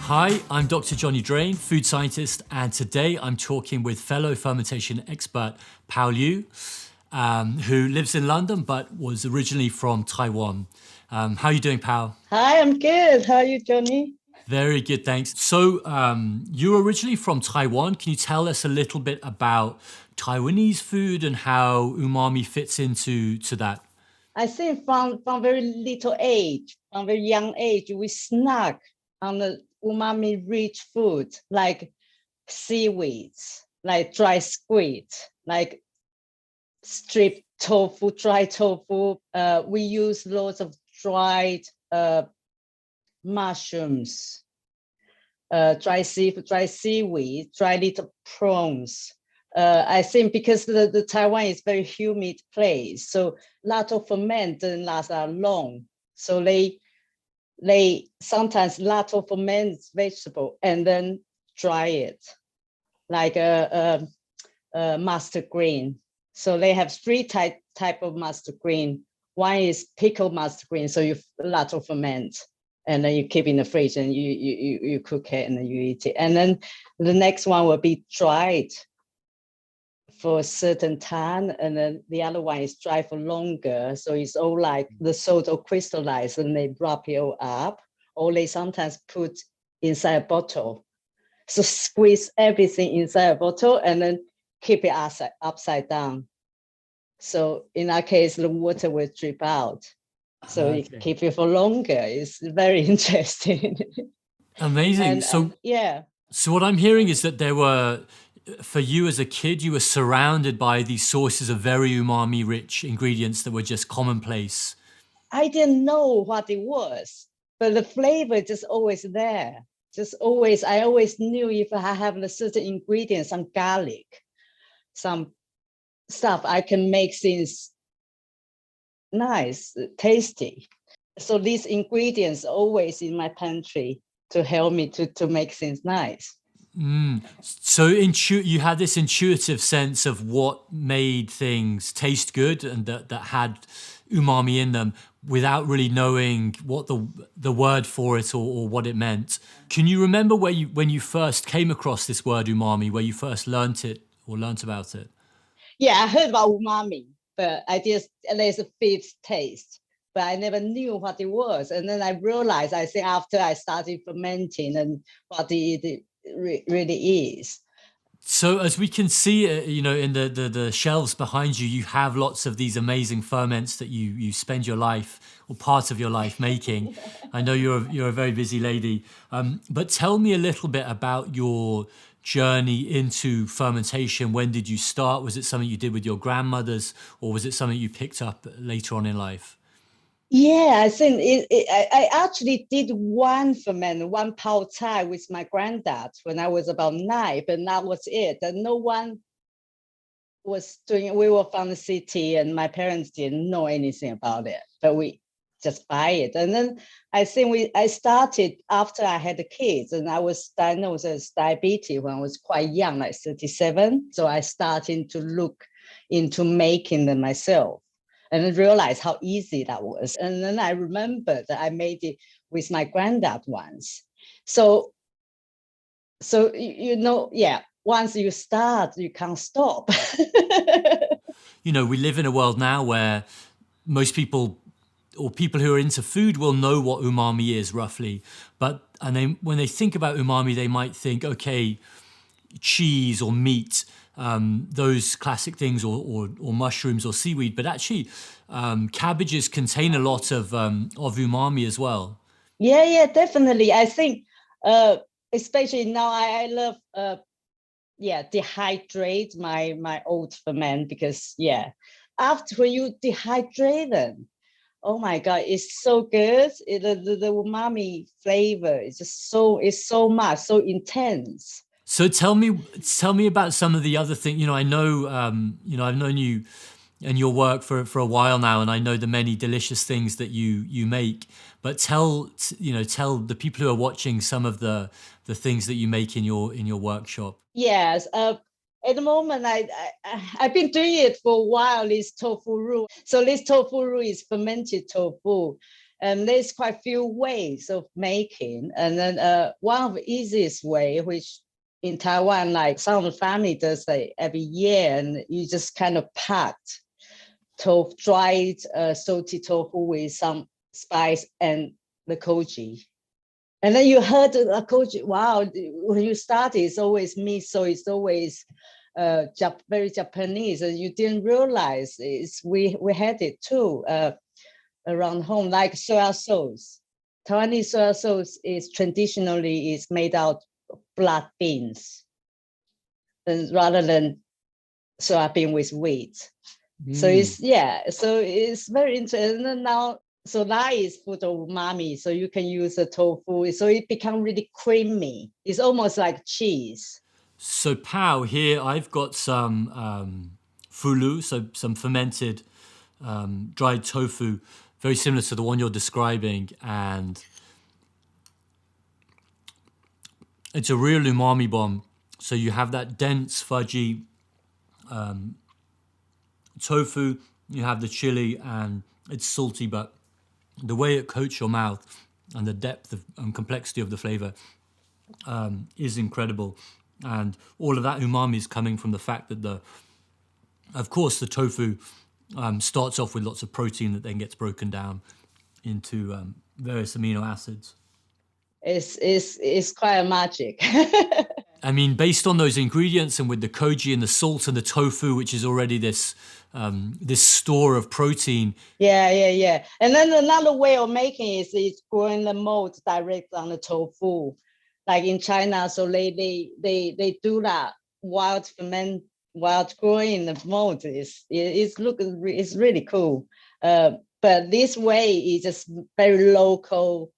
Hi, I'm Dr. Johnny Drain, food scientist, and today I'm talking with fellow fermentation expert Pao Liu, who lives in London but was originally from Taiwan. How are you doing, Pao? Hi, I'm good. How are you, Johnny? Very good, thanks. So, you're originally from Taiwan. Can you tell us a little bit about Taiwanese food and how umami fits into that? I think from very little age, from very young age, we snack on the umami-rich food like seaweeds, like dry squid, like stripped tofu, dry tofu. We use lots of dried mushrooms, dry seafood, dry seaweed, dry little prawns. I think because the Taiwan is very humid place, so a lot of ferment doesn't last that long. So they sometimes lot of ferment vegetable and then dry it like a mustard green. So they have three type of mustard green. One is pickled mustard green, so you a lot of ferment and then you keep in the fridge and you cook it and then you eat it. And then the next one will be dried for a certain time, and then the other one is dry for longer. So it's all like the salt all crystallized and they wrap it all up, or they sometimes put inside a bottle. So squeeze everything inside a bottle and then keep it upside down. So in that case, the water will drip out. So you Okay. keep it for longer. It's very interesting. Amazing. And yeah. So what I'm hearing is that for you as a kid, you were surrounded by these sources of very umami-rich ingredients that were just commonplace. I didn't know what it was, but the flavor just always there. Just always, I always knew if I have a certain ingredient, some garlic, some stuff, I can make things nice, tasty. So these ingredients always in my pantry to help me to make things nice. So you had this intuitive sense of what made things taste good and that had umami in them without really knowing what the word for it or what it meant. Can you remember when you first came across this word umami, where you first learnt it or learnt about it? Yeah, I heard about umami, but I just there's a fish taste, but I never knew what it was. And then I realized, I think after I started fermenting and what it really is. So as we can see, in the shelves behind you, you have lots of these amazing ferments that you spend your life or part of your life making. I know you're a very busy lady, but tell me a little bit about your journey into fermentation. When did you start? Was it something you did with your grandmothers, or was it something you picked up later on in life? Yeah, I think I actually did one ferment, one Pao Chai with my granddad when I was about 9, but that was it. And no one was doing. We were from the city, and my parents didn't know anything about it, but we just buy it. And then I think I started after I had the kids, and I was diagnosed as diabetes when I was quite young, like 37. So I started to look into making them myself and then realized how easy that was. And then I remember that I made it with my granddad once. So yeah, once you start, you can't stop. We live in a world now where most people or people who are into food will know what umami is roughly, when they think about umami, they might think, okay, cheese or meat, those classic things, or mushrooms or seaweed. But actually, cabbages contain a lot of umami as well. Yeah, definitely. I think, especially now, I love, dehydrate my oat ferment because, after you dehydrate them, oh my God, it's so good. The umami flavor is just it's so much, so intense. So tell me about some of the other things. I know, I've known you and your work for a while now, and I know the many delicious things that you make. But tell the people who are watching some of the things that you make in your workshop. Yes. At the moment, I've been doing it for a while. This tofu roux. So this tofu roux is fermented tofu, And there's quite a few ways of making. And then one of the easiest way, which in Taiwan, like some of the family does like every year, and you just kind of packed tofu, dried salty tofu with some spice and the koji. And then you heard the koji, wow, when you started, it's always miso, it's always very Japanese. And you didn't realize we had it too around home, like soya sauce. Taiwanese soya sauce is traditionally made out of black beans rather than soybean with wheat. So it's very interesting. And now, so that is food of umami. So you can use the tofu. So it becomes really creamy. It's almost like cheese. So Pao, here I've got some fulu, so some fermented dried tofu, very similar to the one you're describing, and it's a real umami bomb. So you have that dense, fudgy tofu, you have the chili, and it's salty, but the way it coats your mouth and the depth and complexity of the flavor is incredible. And all of that umami is coming from the fact that of course, the tofu starts off with lots of protein that then gets broken down into various amino acids. It's quite a magic. I mean, based on those ingredients and with the koji and the salt and the tofu, which is already this store of protein. Yeah. And then another way of making is growing the mold direct on the tofu, like in China. So they do that wild growing the mold. It's really cool. But this way is just very local.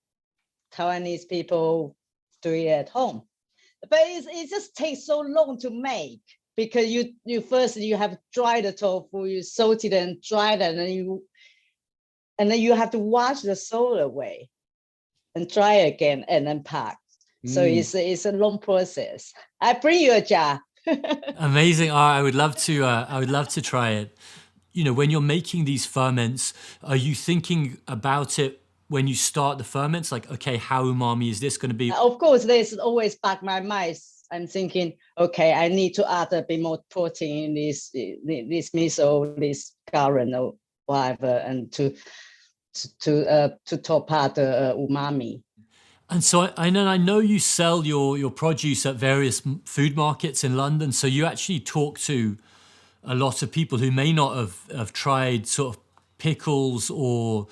Taiwanese people do it at home. But it just takes so long to make because you first have dried the tofu, you salt it and dry it, and then you have to wash the salt away and dry again and then pack. So it's a long process. I bring you a jar. Amazing! I would love to. I would love to try it. You know, when you're making these ferments, are you thinking about it when you start the ferments? Like, okay, how umami is this going to be? Of course, there's always back my mind. I'm thinking, okay, I need to add a bit more protein in this miso, this garum or whatever, and to top up the umami. And so I know you sell your produce at various food markets in London. So you actually talk to a lot of people who may not have tried sort of pickles or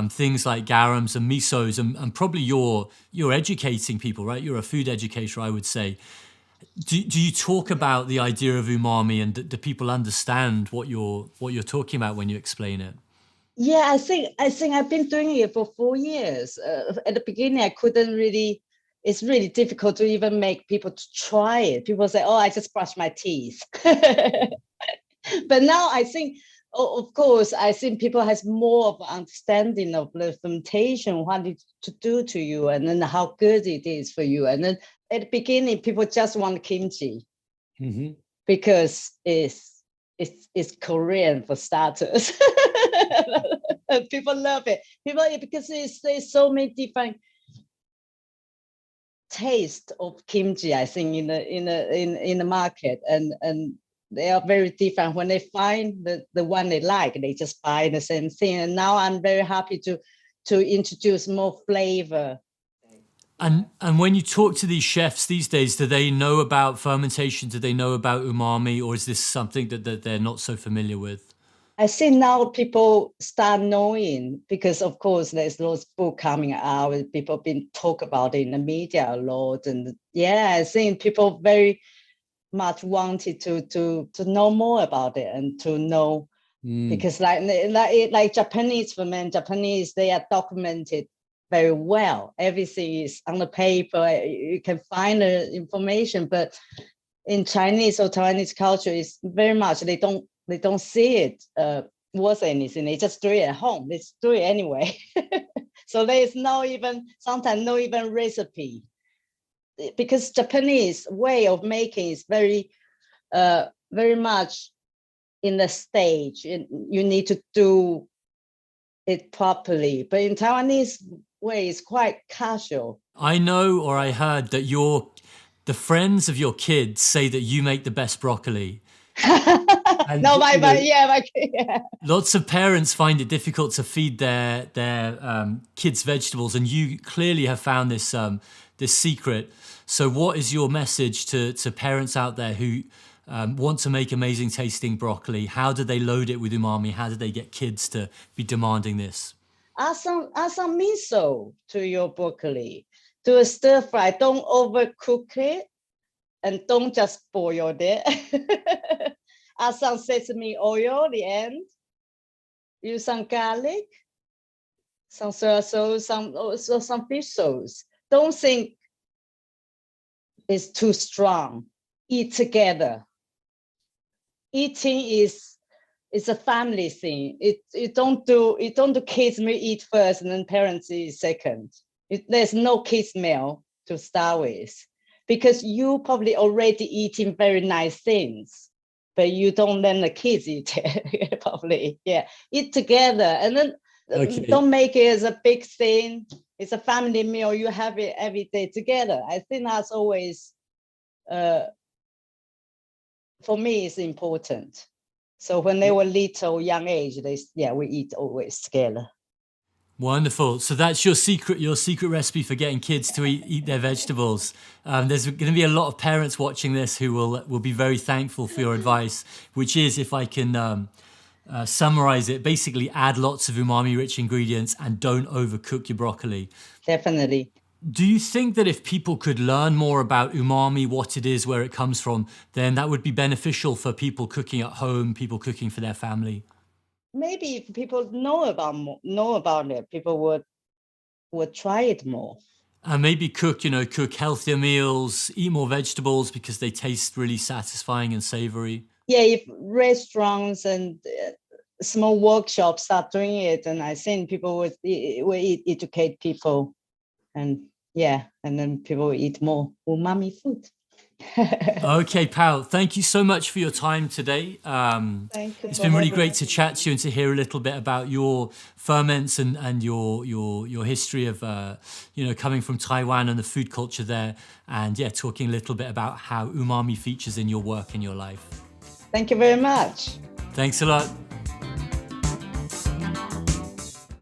things like garums and misos, and probably you're educating people, right? You're a food educator, I would say. Do you talk about the idea of umami, and do people understand what you're talking about when you explain it? Yeah, I think I've been doing it for 4 years. At the beginning, I couldn't really. It's really difficult to even make people to try it. People say, "Oh, I just brush my teeth." But now I think, of course, I think people has more of understanding of the fermentation, what it to do to you, and then how good it is for you. And then at the beginning, people just want kimchi because it's Korean for starters. People love it. Because there's so many different taste of kimchi, I think, in the market, and they are very different. When they find the one they like, they just buy the same thing. And now I'm very happy to introduce more flavor. And when you talk to these chefs these days, do they know about fermentation? Do they know about umami, or is this something that they're not so familiar with? I think now people start knowing because, of course, there's those books coming out. People been talk about it in the media a lot, and I think people very much wanted to know more about it and to know because like Japanese they are documented very well. Everything is on the paper. You can find the information, but in Chinese or Taiwanese culture, is very much they don't see it worth anything. They just do it at home. They just do it anyway. So there is sometimes no even recipe. Because Japanese way of making is very much in the stage. You need to do it properly. But in Taiwanese way, it's quite casual. I know, or I heard that the friends of your kids say that you make the best broccoli. And No, you know, yeah. lots of parents find it difficult to feed their kids vegetables, and you clearly have found this secret. So, what is your message to parents out there who want to make amazing tasting broccoli? How do they load it with umami? How do they get kids to be demanding this? Add some miso to your broccoli. Do a stir fry. Don't overcook it, and don't just boil it. Add some sesame oil at the end. Use some garlic, some soy sauce, some fish sauce. Don't think it's too strong. Eat together. Eating is a family thing. You don't do kids meal eat first and then parents eat second. There's no kids meal to start with, because you probably already eating very nice things, but you don't let the kids eat it. Probably, yeah. Eat together, and then don't make it as a big thing. It's a family meal. You have it every day together. I think that's always, for me, it's important. So when they were little, young age, we eat always together. Wonderful. So that's your secret recipe for getting kids to eat their vegetables. There's going to be a lot of parents watching this who will be very thankful for your advice, which is, if I can summarize it, basically add lots of umami-rich ingredients and don't overcook your broccoli. Definitely. Do you think that if people could learn more about umami, what it is, where it comes from, then that would be beneficial for people cooking at home, people cooking for their family? Maybe if people know about it, people would try it more. And maybe cook healthier meals, eat more vegetables because they taste really satisfying and savory. Yeah, if restaurants and small workshops start doing it, and I think people would educate people, and then people will eat more umami food. Okay, Pao, thank you so much for your time today. It's been really great to chat to you and to hear a little bit about your ferments and your history of coming from Taiwan and the food culture there, and talking a little bit about how umami features in your work and your life. Thank you very much. Thanks a lot.